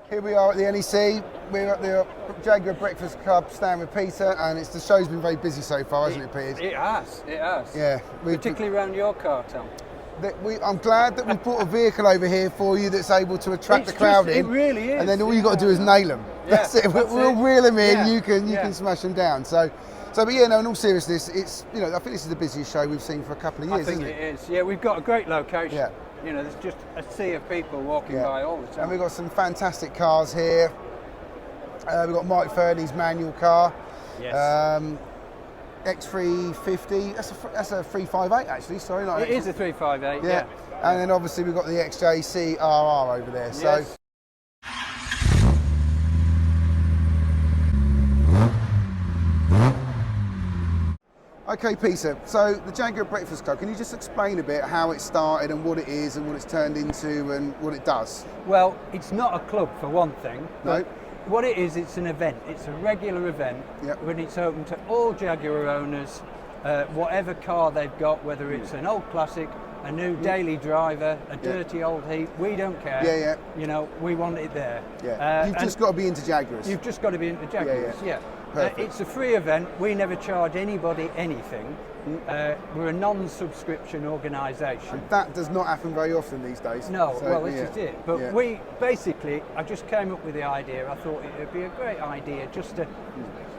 Here we are at the NEC. We're at the Jaguar Breakfast Club, staying with Peter, and the show's been very busy so far, hasn't it, Peter? It has. Yeah. Particularly around your car, Tom. I'm glad that we've brought a vehicle over here for you that's able to attract the crowd in. It really is. And then all you've got to do is nail them. Yeah, that's it. We'll reel them in. Yeah, you can smash them down. But yeah, no. In all seriousness, it's I think this is the busiest show we've seen for a couple of years. I think it is. Yeah, we've got a great location. Yeah. There's just a sea of people walking by all the time. And we've got some fantastic cars here. We've got Mike Fernie's manual car. Yes. X350. That's a 358 actually. Sorry, it is a 358. Yeah. And then obviously we've got the XJC RR over there. Yes. So. Okay, Peter, so the Jaguar Breakfast Club, can you just explain a bit how it started and what it is and what it's turned into and what it does? Well, it's not a club for one thing. No. What it is, it's an event. It's a regular event when it's open to all Jaguar owners, whatever car they've got, whether it's an old classic, a new daily driver, a dirty old heat, we don't care. We want it there. Yeah. You've just got to be into Jaguars. You've just got to be into Jaguars, it's a free event. We never charge anybody anything. We're a non-subscription organisation. And that does not happen very often these days. No, this is it. But we basically, I just came up with the idea. I thought it would be a great idea just to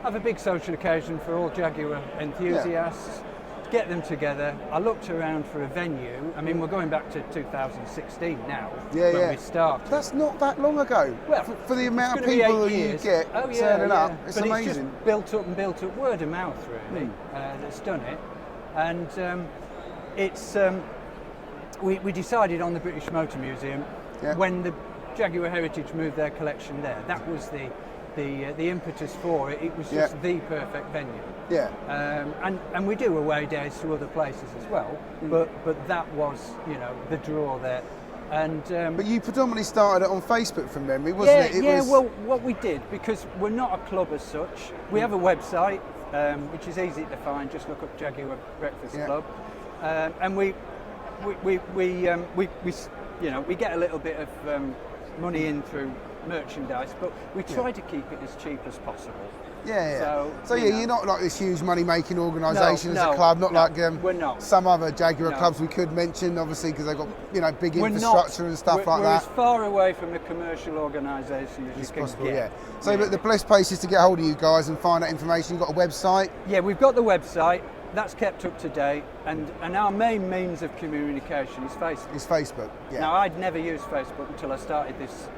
have a big social occasion for all Jaguar enthusiasts. Get them together. I looked around for a venue. I mean, we're going back to 2016 now when we started. That's not that long ago. Well, for the amount of people that you get turning up, it's amazing. It's just built up, word of mouth really, that's done it. And we decided on the British Motor Museum when the Jaguar Heritage moved their collection there. That was the impetus for it. It was just the perfect venue. Yeah. And we do away days to other places as well, but that was the draw there. And but you predominantly started it on Facebook from memory, wasn't it? Well, what we did, because we're not a club as such, we have a website which is easy to find. Just look up Jaguar Breakfast Club, and we get a little bit of money in through merchandise, but we try to keep it as cheap as possible. So you're not like this huge money-making organisation as a club, not like we're not. Some other Jaguar clubs we could mention, obviously, because they've got big infrastructure and stuff like that. We're as far away from a commercial organisation as you can get. So the best places to get hold of you guys and find out information. You've got a website. Yeah, we've got the website. That's kept up to date, and our main means of communication is Facebook. It's Facebook. Yeah. Now, I'd never used Facebook until I started this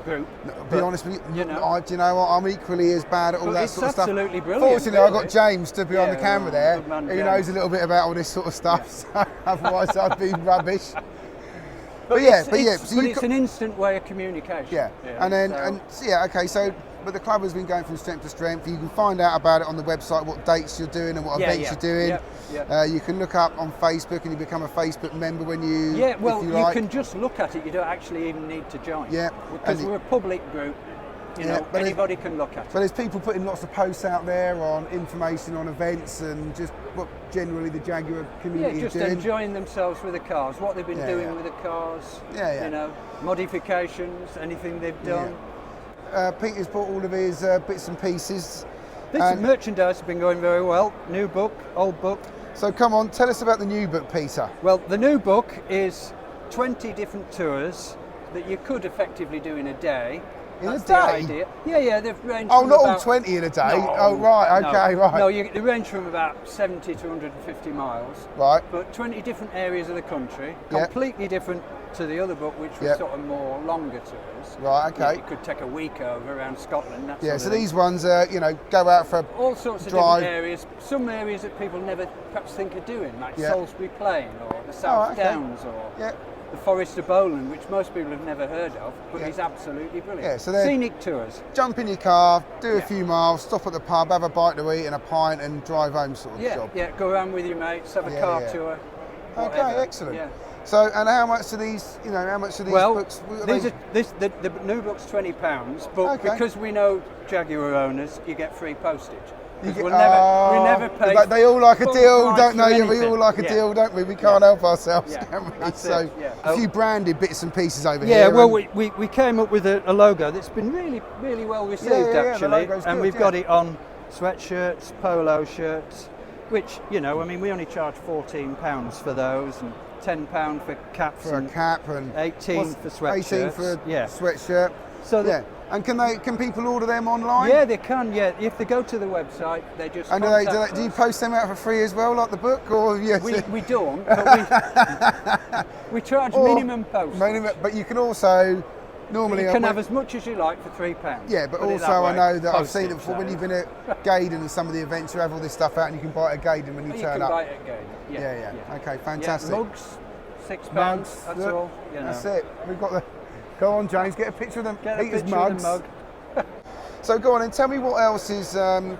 group. No, be honest with you, do you know what? I'm equally as bad at all that sort of stuff. It's absolutely brilliant. Fortunately, I've got James to be on the camera there, who knows a little bit about all this sort of stuff. So otherwise, I'd be rubbish. But it's an instant way of communication. But the club has been going from strength to strength. You can find out about it on the website, what dates you're doing and what events you're doing. You can look up on Facebook and you become a Facebook member when you. You can just look at it. You don't actually even need to join. Because we're a public group. Anybody can look at it. But there's people putting lots of posts out there on information on events and just what generally the Jaguar community is doing. Just enjoying themselves with the cars, what they've been doing with the cars. Modifications, anything they've done. Peter's bought all of his bits and pieces. Merchandise has been going very well. New book, old book. So come on, tell us about the new book, Peter. Well, the new book is 20 different tours that you could effectively do in a day. That's the idea. Yeah, they've ranged from not all 20 in a day. Right. No, they range from about 70 to 150 miles. Right. But 20 different areas of the country, completely different to the other book, which was sort of more longer tours. Right, okay. You could take a week over around Scotland. So these ones, go out for all sorts of different areas. Some areas that people never perhaps think of doing, like Salisbury Plain or the South Downs or the Forest of Bowland, which most people have never heard of, but is absolutely brilliant. So scenic tours. Jump in your car, do a few miles, stop at the pub, have a bite to eat and a pint and drive home sort of job. Yeah, go around with your mates, have a car tour. Whatever. Okay, excellent. Yeah. So, and how much are these? Books? The new book's £20, but because we know Jaguar owners, you get free postage. We never pay. Like they all like a deal, don't they? Anything. We all like a deal, don't we? We can't help ourselves, can we? That's so it, yeah. a few branded bits and pieces over here. Yeah, well, we came up with a logo that's been really, really well received, actually. The and good, we've got it on sweatshirts, polo shirts, which, you know, I mean, we only charge £14 for those, and £10 for caps. For a cap, and 18 for sweatshirts. 18 for a sweatshirt. So and can people order them online? Yeah, they can. Yeah, if they go to the website, they just. And do you post them out for free as well, like the book, or we don't, but we charge minimum postage. But you can also normally you can have as much as you like for £3. Yeah, but also I know that I've seen it before when you've been at Gaydon and some of the events, you have all this stuff out, and you can buy it at Gaydon when you turn up. You can buy it at Gaydon. Yeah. Okay, fantastic. Mugs, £6. That's all. You know. That's it. We've got the. Go on, James, get a picture of them. Peter's mugs. So go on and tell me what else is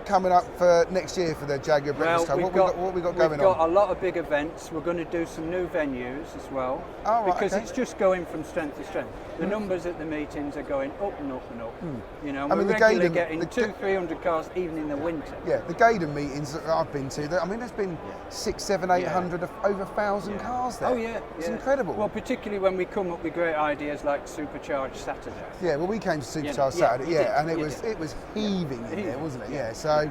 coming up for next year for the Jaguar Breakfast Club. What we got going on? We've got a lot of big events. We're going to do some new venues as well. Oh, right, because it's just going from strength to strength. The numbers at the meetings are going up and up and up. You know, we're regularly getting 200-300 cars even in the winter. Yeah, the Gaydon meetings that I've been to, I mean, there's been 600, 700, 800, over 1,000 cars there. Oh yeah, it's incredible. Well, particularly when we come up with great ideas like Supercharged Saturday. Yeah, well, we came to Supercharged Saturday, and it was heaving in there, wasn't it? Yeah. So,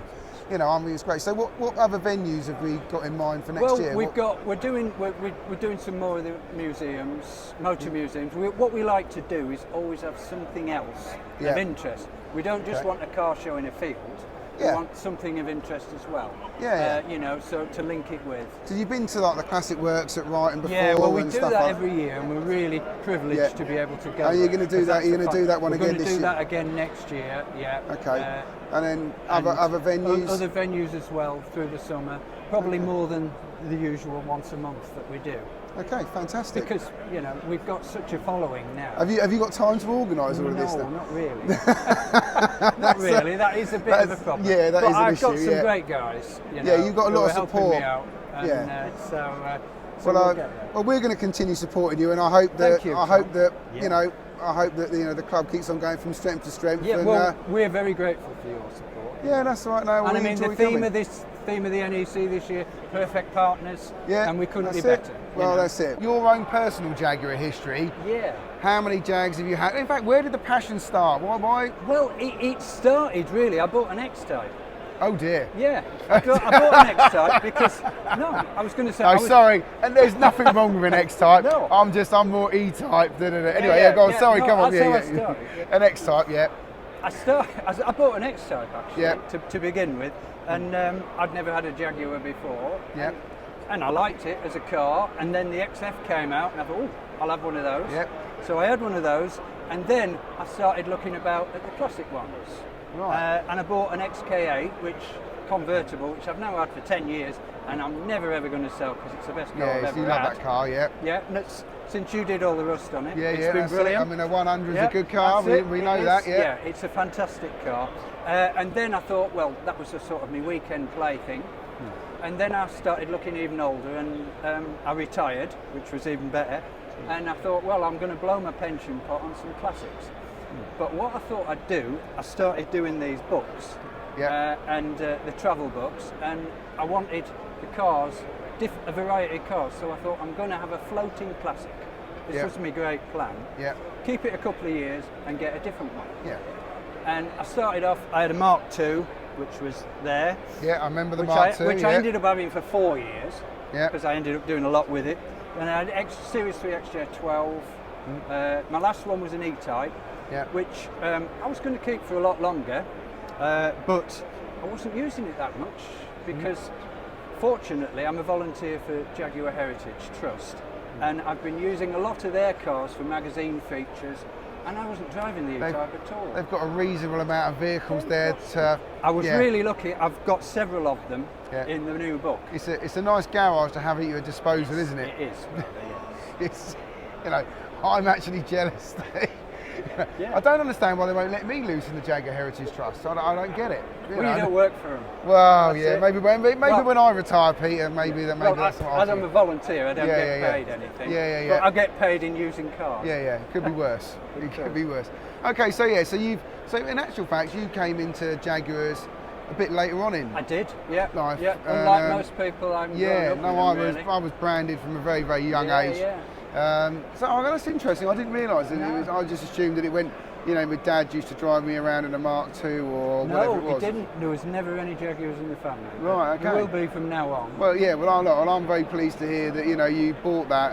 you know, I mean, it's great. So, what other venues have we got in mind for next year? We're doing some more of the museums, motor museums. What we like to do is always have something else of interest. We don't just want a car show in a field. We want something of interest as well. You know, so to link it with. So you've been to like the Classic Works at Wrighton before? Yeah, well, we do that every year, and we're really privileged to be able to go. Are you going to do that? Are you going to do that one again this year? We're going to do that again next year. Yeah. Okay. And then other venues. Other venues as well through the summer. Probably more than the usual once a month that we do. Okay, fantastic. Because, you know, we've got such a following now. Have you got time to organise all of this now? No, not really. Not really. That is a bit of a problem. Yeah, that is an issue. I've got some great guys. You know, you've got a lot of support. Me out, and, so well, we're going to continue supporting you, and I hope that you know the club keeps on going from strength to strength. Yeah, well, we're very grateful for your support. Yeah, that's right. No, and I mean, the theme of the NEC this year, perfect partners, and we couldn't be better. Well, that's it. Your own personal Jaguar history. Yeah. How many Jags have you had? In fact, where did the passion start? Why? Well, it started really. I bought an X-Type. Oh dear. Yeah, I bought an X-Type because I was going to say. Sorry, and there's nothing wrong with an X-Type. No. I'm more E-Type. Anyway, go on. Sorry, come on. An X-Type, yeah. I bought an X-Type actually to begin with, and I'd never had a Jaguar before. Yeah. And I liked it as a car, and then the XF came out, and I thought, I'll have one of those. Yep. So I had one of those, and then I started looking about at the classic ones. Right. And I bought an XK8, convertible, which I've now had for 10 years, and I'm never ever going to sell because it's the best car I've ever had. You love that car, yeah. Yeah, and since you did all the rust on it, it's been brilliant. I mean, a 100 is a good car, we know that, Yeah, it's a fantastic car. And then I thought, well, that was a sort of my weekend play thing. And then I started looking even older, and I retired, which was even better. And I thought, well, I'm going to blow my pension pot on some classics. But what I thought I'd do, I started doing these books, and the travel books, and I wanted the cars, a variety of cars. So I thought, I'm going to have a floating classic. This was my great plan. Yeah. Keep it a couple of years and get a different one. Yeah. And I started off, I had a Mark II, which was there. Yeah, I remember the Mark II. Which I ended up having for 4 years. Yeah. Because I ended up doing a lot with it. And I had Series 3 XJ12. My last one was an E-Type, which I was going to keep for a lot longer, but I wasn't using it that much because, fortunately, I'm a volunteer for Jaguar Heritage Trust, and I've been using a lot of their cars for magazine features. And I wasn't driving the E-Type at all. They've got a reasonable amount of vehicles there. I was really lucky. I've got several of them in the new book. It's a nice garage to have at your disposal, isn't it? It is. It's, I'm actually jealous. I don't understand why they won't let me loose in the Jaguar Heritage Trust. I don't get it. You don't work for them. Well, maybe when I retire, Peter, maybe that's what I'll do. I'm a volunteer, I don't get paid anything. But I get paid in using cars. Yeah. It could be worse. It could be worse. Okay, so in actual fact, you came into Jaguars a bit later on in. I did, yeah. Life. Yeah. Unlike most people, I'm I was branded from a very, very young age. So that's interesting. I didn't realise it. I just assumed that it went. You know, my dad used to drive me around in a Mark II or whatever it was. No, he didn't. There was never any Jaguars in the family. Right, okay. There will be from now on. Well, yeah, I'm very pleased to hear that, you know, you bought that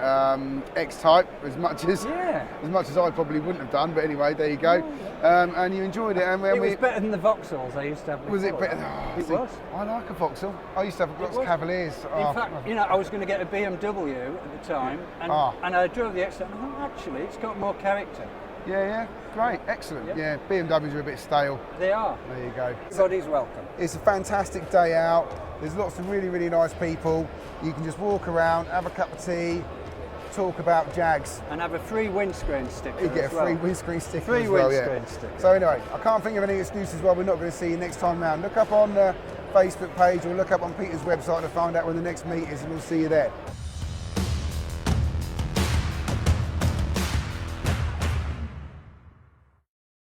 X-Type as much as I probably wouldn't have done, but anyway, there you go. And you enjoyed it. And when it was better than the Vauxhalls I used to have before. Was it better? Oh, it was. I like a Vauxhall. I used to have lots of Cavaliers. In fact, you know, I was going to get a BMW at the time, and I drove the X-Type, and I thought, actually, it's got more character. Yeah, great, excellent. Yeah, BMWs are a bit stale. They are. There you go. Everybody's welcome. It's a fantastic day out. There's lots of really, really nice people. You can just walk around, have a cup of tea, talk about Jags. And have a free windscreen sticker. You get a free windscreen sticker as well. Free windscreen sticker. So anyway, I can't think of any excuses why we're not going to see you next time round. Look up on the Facebook page or look up on Peter's website to find out when the next meet is, and we'll see you there.